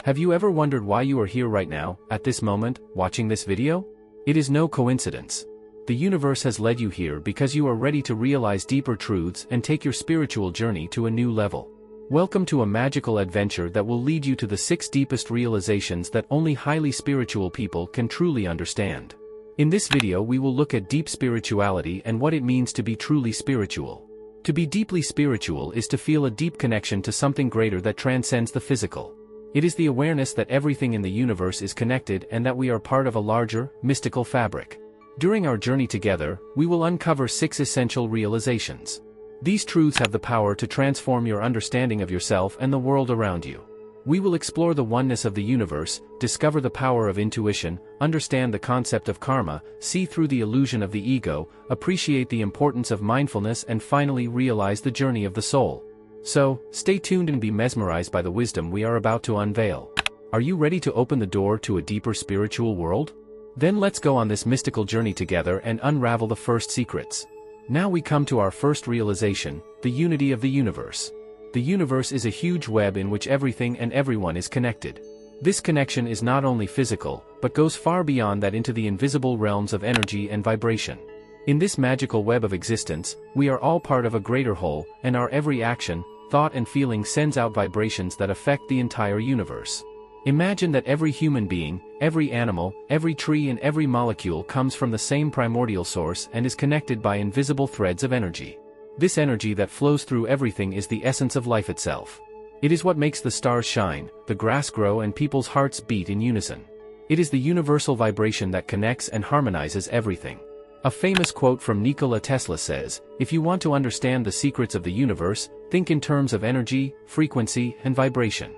Have you ever wondered why you are here right now, at this moment, watching this video? It is no coincidence. The universe has led you here because you are ready to realize deeper truths and take your spiritual journey to a new level. Welcome to a magical adventure that will lead you to the 6 deepest realizations that only highly spiritual people can truly understand. In this video we will look at deep spirituality and what it means to be truly spiritual. To be deeply spiritual is to feel a deep connection to something greater that transcends the physical. It is the awareness that everything in the universe is connected and that we are part of a larger, mystical fabric. During our journey together, we will uncover 6 essential realizations. These truths have the power to transform your understanding of yourself and the world around you. We will explore the oneness of the universe, discover the power of intuition, understand the concept of karma, see through the illusion of the ego, appreciate the importance of mindfulness, and finally realize the journey of the soul. So, stay tuned and be mesmerized by the wisdom we are about to unveil. Are you ready to open the door to a deeper spiritual world? Then let's go on this mystical journey together and unravel the first secrets. Now we come to our first realization, the unity of the universe. The universe is a huge web in which everything and everyone is connected. This connection is not only physical, but goes far beyond that into the invisible realms of energy and vibration. In this magical web of existence, we are all part of a greater whole, and our every action, thought and feeling sends out vibrations that affect the entire universe. Imagine that every human being, every animal, every tree and every molecule comes from the same primordial source and is connected by invisible threads of energy. This energy that flows through everything is the essence of life itself. It is what makes the stars shine, the grass grow and people's hearts beat in unison. It is the universal vibration that connects and harmonizes everything. A famous quote from Nikola Tesla says, "If you want to understand the secrets of the universe, think in terms of energy, frequency, and vibration."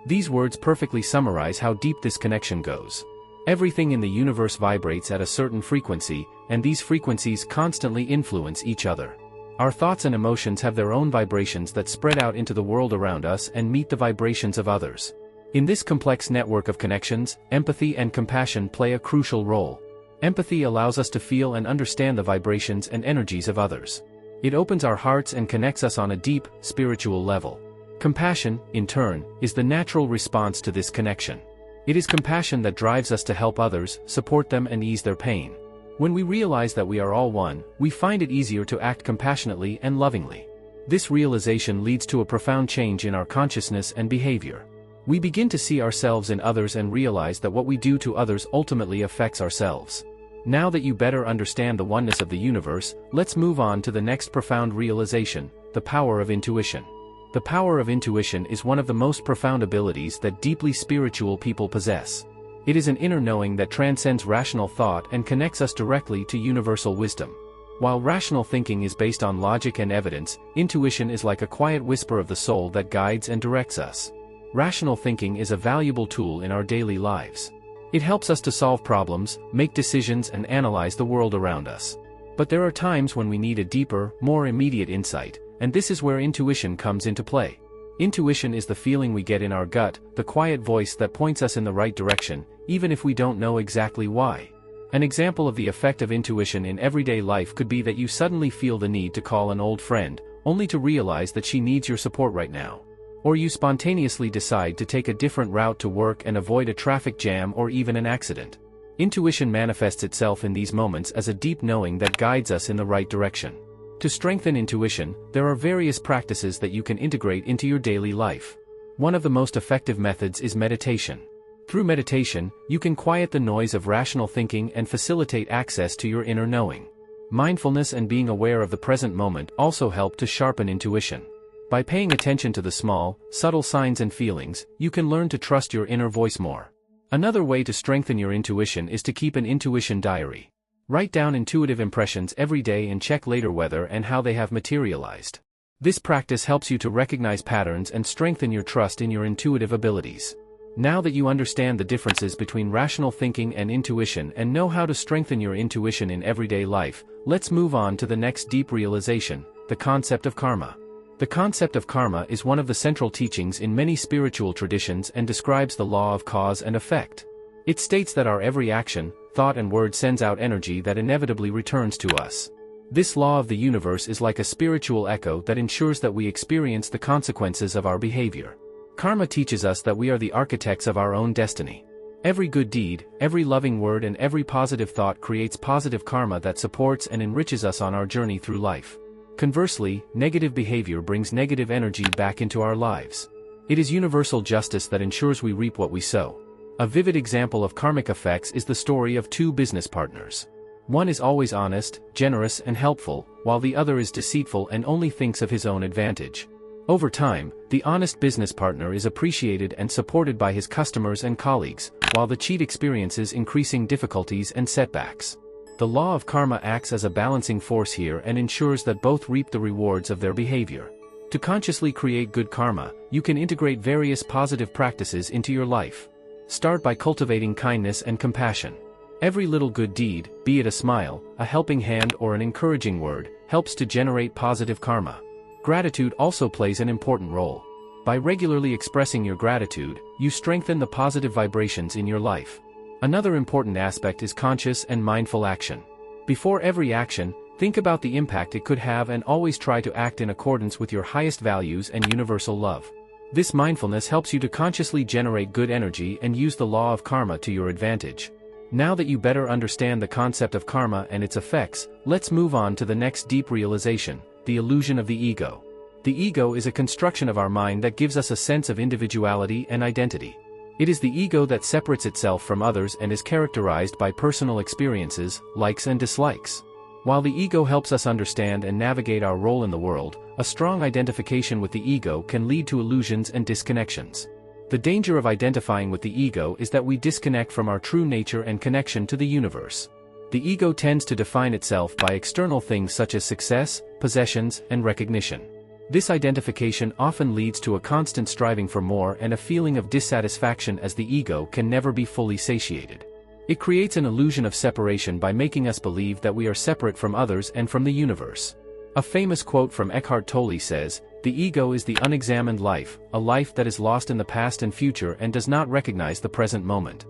These words perfectly summarize how deep this connection goes. Everything in the universe vibrates at a certain frequency, and these frequencies constantly influence each other. Our thoughts and emotions have their own vibrations that spread out into the world around us and meet the vibrations of others. In this complex network of connections, empathy and compassion play a crucial role. Empathy allows us to feel and understand the vibrations and energies of others. It opens our hearts and connects us on a deep, spiritual level. Compassion, in turn, is the natural response to this connection. It is compassion that drives us to help others, support them and ease their pain. When we realize that we are all one, we find it easier to act compassionately and lovingly. This realization leads to a profound change in our consciousness and behavior. We begin to see ourselves in others and realize that what we do to others ultimately affects ourselves. Now that you better understand the oneness of the universe, let's move on to the next profound realization, the power of intuition. The power of intuition is one of the most profound abilities that deeply spiritual people possess. It is an inner knowing that transcends rational thought and connects us directly to universal wisdom. While rational thinking is based on logic and evidence, intuition is like a quiet whisper of the soul that guides and directs us. Rational thinking is a valuable tool in our daily lives. It helps us to solve problems, make decisions and analyze the world around us. But there are times when we need a deeper, more immediate insight, and this is where intuition comes into play. Intuition is the feeling we get in our gut, the quiet voice that points us in the right direction, even if we don't know exactly why. An example of the effect of intuition in everyday life could be that you suddenly feel the need to call an old friend, only to realize that she needs your support right now. Or you spontaneously decide to take a different route to work and avoid a traffic jam or even an accident. Intuition manifests itself in these moments as a deep knowing that guides us in the right direction. To strengthen intuition, there are various practices that you can integrate into your daily life. One of the most effective methods is meditation. Through meditation, you can quiet the noise of rational thinking and facilitate access to your inner knowing. Mindfulness and being aware of the present moment also help to sharpen intuition. By paying attention to the small, subtle signs and feelings, you can learn to trust your inner voice more. Another way to strengthen your intuition is to keep an intuition diary. Write down intuitive impressions every day and check later whether and how they have materialized. This practice helps you to recognize patterns and strengthen your trust in your intuitive abilities. Now that you understand the differences between rational thinking and intuition and know how to strengthen your intuition in everyday life, let's move on to the next deep realization, the concept of karma. The concept of karma is one of the central teachings in many spiritual traditions and describes the law of cause and effect. It states that our every action, thought and word sends out energy that inevitably returns to us. This law of the universe is like a spiritual echo that ensures that we experience the consequences of our behavior. Karma teaches us that we are the architects of our own destiny. Every good deed, every loving word and every positive thought creates positive karma that supports and enriches us on our journey through life. Conversely, negative behavior brings negative energy back into our lives. It is universal justice that ensures we reap what we sow. A vivid example of karmic effects is the story of two business partners. One is always honest, generous and helpful, while the other is deceitful and only thinks of his own advantage. Over time, the honest business partner is appreciated and supported by his customers and colleagues, while the cheat experiences increasing difficulties and setbacks. The law of karma acts as a balancing force here and ensures that both reap the rewards of their behavior. To consciously create good karma, you can integrate various positive practices into your life. Start by cultivating kindness and compassion. Every little good deed, be it a smile, a helping hand or an encouraging word, helps to generate positive karma. Gratitude also plays an important role. By regularly expressing your gratitude, you strengthen the positive vibrations in your life. Another important aspect is conscious and mindful action. Before every action, think about the impact it could have and always try to act in accordance with your highest values and universal love. This mindfulness helps you to consciously generate good energy and use the law of karma to your advantage. Now that you better understand the concept of karma and its effects, let's move on to the next deep realization: the illusion of the ego. The ego is a construction of our mind that gives us a sense of individuality and identity. It is the ego that separates itself from others and is characterized by personal experiences, likes and dislikes. While the ego helps us understand and navigate our role in the world, a strong identification with the ego can lead to illusions and disconnections. The danger of identifying with the ego is that we disconnect from our true nature and connection to the universe. The ego tends to define itself by external things such as success, possessions, and recognition. This identification often leads to a constant striving for more and a feeling of dissatisfaction as the ego can never be fully satiated. It creates an illusion of separation by making us believe that we are separate from others and from the universe. A famous quote from Eckhart Tolle says, "The ego is the unexamined life, a life that is lost in the past and future and does not recognize the present moment."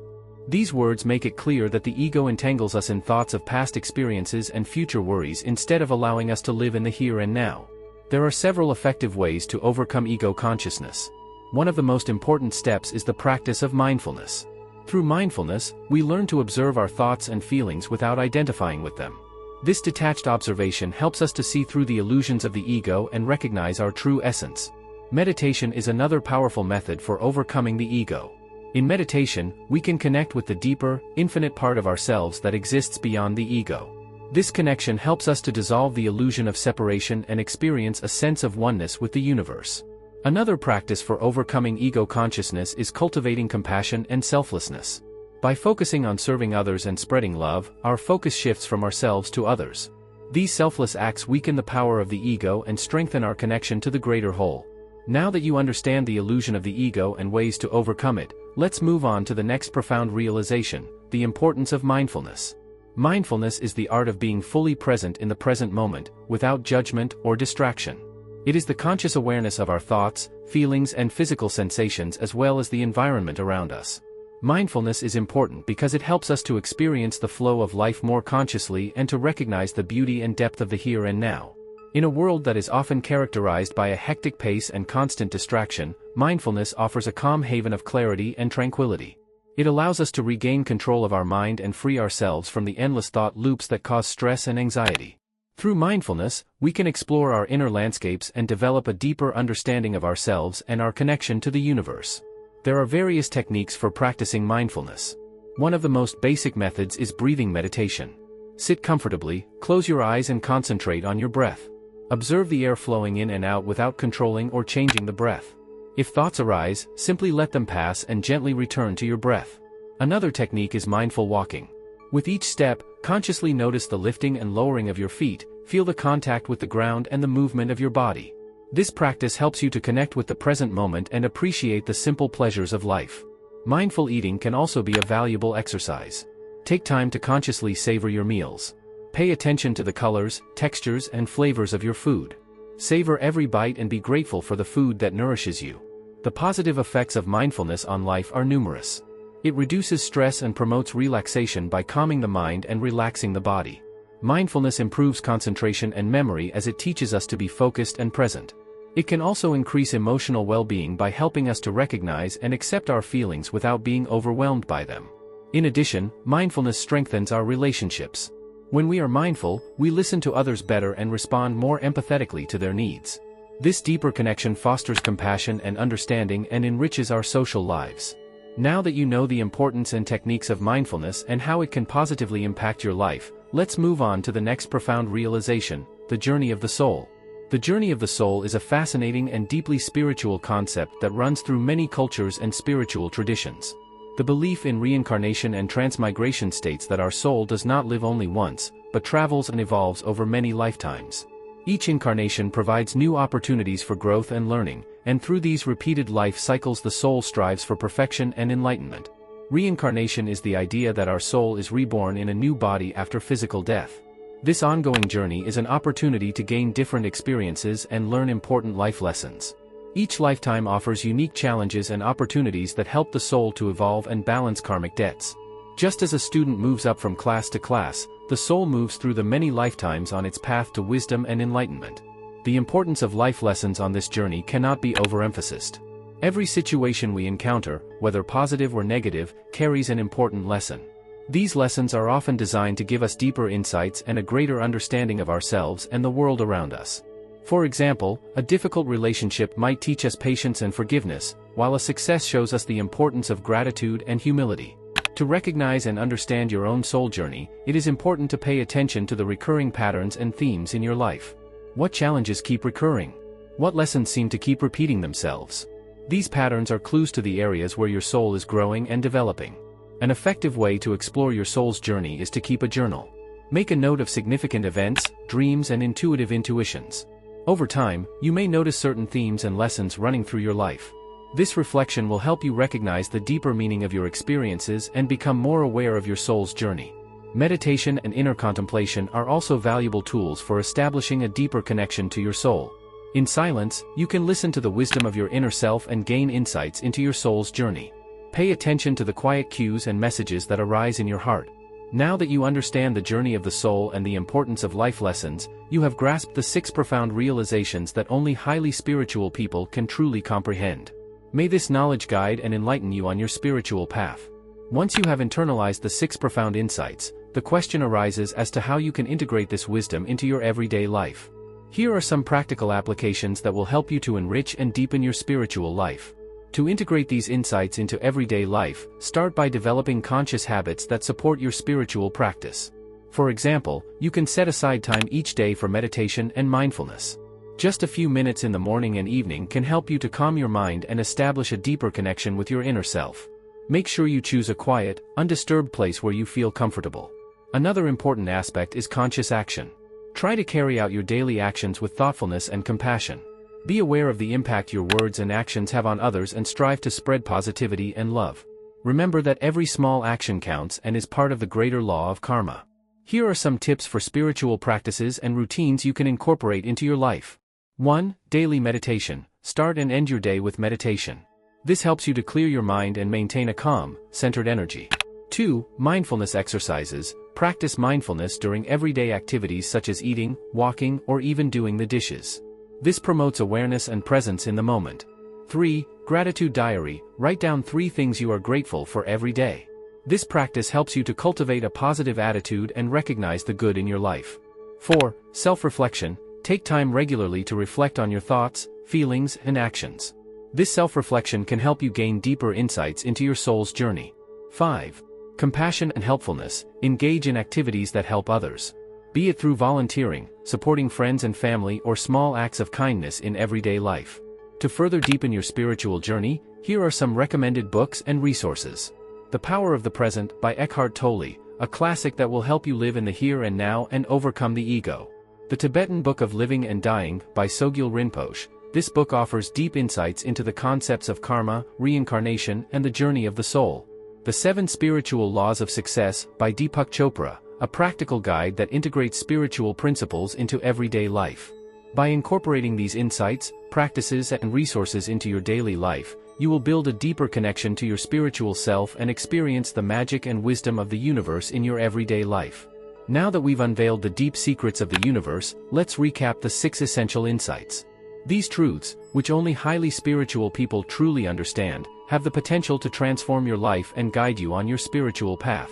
These words make it clear that the ego entangles us in thoughts of past experiences and future worries instead of allowing us to live in the here and now. There are several effective ways to overcome ego consciousness. One of the most important steps is the practice of mindfulness. Through mindfulness, we learn to observe our thoughts and feelings without identifying with them. This detached observation helps us to see through the illusions of the ego and recognize our true essence. Meditation is another powerful method for overcoming the ego. In meditation, we can connect with the deeper, infinite part of ourselves that exists beyond the ego. This connection helps us to dissolve the illusion of separation and experience a sense of oneness with the universe. Another practice for overcoming ego consciousness is cultivating compassion and selflessness. By focusing on serving others and spreading love, our focus shifts from ourselves to others. These selfless acts weaken the power of the ego and strengthen our connection to the greater whole. Now that you understand the illusion of the ego and ways to overcome it, let's move on to the next profound realization: the importance of mindfulness. Mindfulness is the art of being fully present in the present moment, without judgment or distraction. It is the conscious awareness of our thoughts, feelings and physical sensations as well as the environment around us. Mindfulness is important because it helps us to experience the flow of life more consciously and to recognize the beauty and depth of the here and now. In a world that is often characterized by a hectic pace and constant distraction, mindfulness offers a calm haven of clarity and tranquility. It allows us to regain control of our mind and free ourselves from the endless thought loops that cause stress and anxiety. Through mindfulness, we can explore our inner landscapes and develop a deeper understanding of ourselves and our connection to the universe. There are various techniques for practicing mindfulness. One of the most basic methods is breathing meditation. Sit comfortably, close your eyes and concentrate on your breath. Observe the air flowing in and out without controlling or changing the breath. If thoughts arise, simply let them pass and gently return to your breath. Another technique is mindful walking. With each step, consciously notice the lifting and lowering of your feet, feel the contact with the ground and the movement of your body. This practice helps you to connect with the present moment and appreciate the simple pleasures of life. Mindful eating can also be a valuable exercise. Take time to consciously savor your meals. Pay attention to the colors, textures, and flavors of your food. Savor every bite and be grateful for the food that nourishes you. The positive effects of mindfulness on life are numerous. It reduces stress and promotes relaxation by calming the mind and relaxing the body. Mindfulness improves concentration and memory as it teaches us to be focused and present. It can also increase emotional well-being by helping us to recognize and accept our feelings without being overwhelmed by them. In addition, mindfulness strengthens our relationships. When we are mindful, we listen to others better and respond more empathetically to their needs. This deeper connection fosters compassion and understanding and enriches our social lives. Now that you know the importance and techniques of mindfulness and how it can positively impact your life, let's move on to the next profound realization, the journey of the soul. The journey of the soul is a fascinating and deeply spiritual concept that runs through many cultures and spiritual traditions. The belief in reincarnation and transmigration states that our soul does not live only once, but travels and evolves over many lifetimes. Each incarnation provides new opportunities for growth and learning, and through these repeated life cycles the soul strives for perfection and enlightenment. Reincarnation is the idea that our soul is reborn in a new body after physical death. This ongoing journey is an opportunity to gain different experiences and learn important life lessons. Each lifetime offers unique challenges and opportunities that help the soul to evolve and balance karmic debts. Just as a student moves up from class to class, the soul moves through the many lifetimes on its path to wisdom and enlightenment. The importance of life lessons on this journey cannot be overemphasized. Every situation we encounter, whether positive or negative, carries an important lesson. These lessons are often designed to give us deeper insights and a greater understanding of ourselves and the world around us. For example, a difficult relationship might teach us patience and forgiveness, while a success shows us the importance of gratitude and humility. To recognize and understand your own soul journey, it is important to pay attention to the recurring patterns and themes in your life. What challenges keep recurring? What lessons seem to keep repeating themselves? These patterns are clues to the areas where your soul is growing and developing. An effective way to explore your soul's journey is to keep a journal. Make a note of significant events, dreams, and intuitive intuitions. Over time, you may notice certain themes and lessons running through your life. This reflection will help you recognize the deeper meaning of your experiences and become more aware of your soul's journey. Meditation and inner contemplation are also valuable tools for establishing a deeper connection to your soul. In silence, you can listen to the wisdom of your inner self and gain insights into your soul's journey. Pay attention to the quiet cues and messages that arise in your heart. Now that you understand the journey of the soul and the importance of life lessons, you have grasped the 6 profound realizations that only highly spiritual people can truly comprehend. May this knowledge guide and enlighten you on your spiritual path. Once you have internalized the 6 profound insights, the question arises as to how you can integrate this wisdom into your everyday life. Here are some practical applications that will help you to enrich and deepen your spiritual life. To integrate these insights into everyday life, start by developing conscious habits that support your spiritual practice. For example, you can set aside time each day for meditation and mindfulness. Just a few minutes in the morning and evening can help you to calm your mind and establish a deeper connection with your inner self. Make sure you choose a quiet, undisturbed place where you feel comfortable. Another important aspect is conscious action. Try to carry out your daily actions with thoughtfulness and compassion. Be aware of the impact your words and actions have on others and strive to spread positivity and love. Remember that every small action counts and is part of the greater law of karma. Here are some tips for spiritual practices and routines you can incorporate into your life. 1. Daily meditation. Start and end your day with meditation. This helps you to clear your mind and maintain a calm, centered energy. 2. Mindfulness exercises. Practice mindfulness during everyday activities such as eating, walking, or even doing the dishes. This promotes awareness and presence in the moment. 3. Gratitude diary. Write down 3 things you are grateful for every day. This practice helps you to cultivate a positive attitude and recognize the good in your life. 4. Self-reflection. Take time regularly to reflect on your thoughts, feelings, and actions. This self-reflection can help you gain deeper insights into your soul's journey. 5. Compassion and helpfulness. Engage in activities that help others. Be it through volunteering, supporting friends and family, or small acts of kindness in everyday life. To further deepen your spiritual journey, here are some recommended books and resources. The Power of the Present by Eckhart Tolle, a classic that will help you live in the here and now and overcome the ego. The Tibetan Book of Living and Dying by Sogyal Rinpoche. This book offers deep insights into the concepts of karma, reincarnation, and the journey of the soul. The 7 Spiritual Laws of Success by Deepak Chopra, a practical guide that integrates spiritual principles into everyday life. By incorporating these insights, practices, and resources into your daily life, you will build a deeper connection to your spiritual self and experience the magic and wisdom of the universe in your everyday life. Now that we've unveiled the deep secrets of the universe, let's recap the 6 essential insights. These truths, which only highly spiritual people truly understand, have the potential to transform your life and guide you on your spiritual path.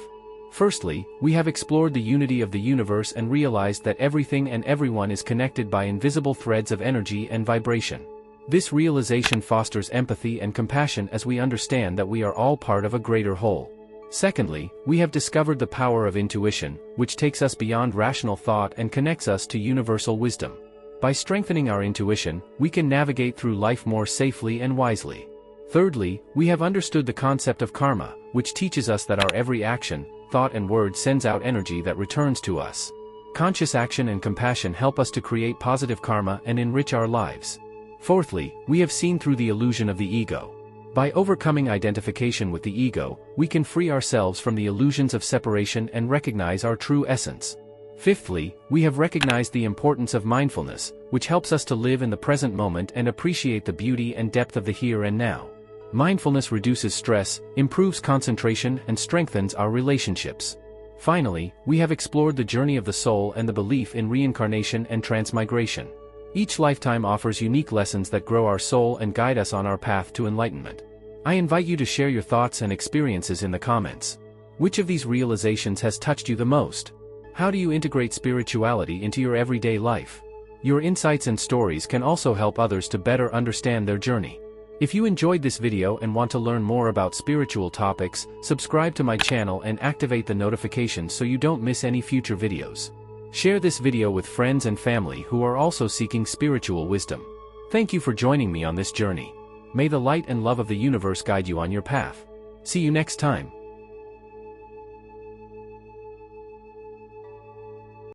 Firstly, we have explored the unity of the universe and realized that everything and everyone is connected by invisible threads of energy and vibration. This realization fosters empathy and compassion as we understand that we are all part of a greater whole. Secondly, we have discovered the power of intuition, which takes us beyond rational thought and connects us to universal wisdom. By strengthening our intuition, we can navigate through life more safely and wisely. Thirdly, we have understood the concept of karma, which teaches us that our every action, thought and word sends out energy that returns to us. Conscious action and compassion help us to create positive karma and enrich our lives. Fourthly, we have seen through the illusion of the ego. By overcoming identification with the ego, we can free ourselves from the illusions of separation and recognize our true essence. Fifthly, we have recognized the importance of mindfulness, which helps us to live in the present moment and appreciate the beauty and depth of the here and now. Mindfulness reduces stress, improves concentration, and strengthens our relationships. Finally, we have explored the journey of the soul and the belief in reincarnation and transmigration. Each lifetime offers unique lessons that grow our soul and guide us on our path to enlightenment. I invite you to share your thoughts and experiences in the comments. Which of these realizations has touched you the most? How do you integrate spirituality into your everyday life? Your insights and stories can also help others to better understand their journey. If you enjoyed this video and want to learn more about spiritual topics, subscribe to my channel and activate the notifications so you don't miss any future videos. Share this video with friends and family who are also seeking spiritual wisdom. Thank you for joining me on this journey. May the light and love of the universe guide you on your path. See you next time.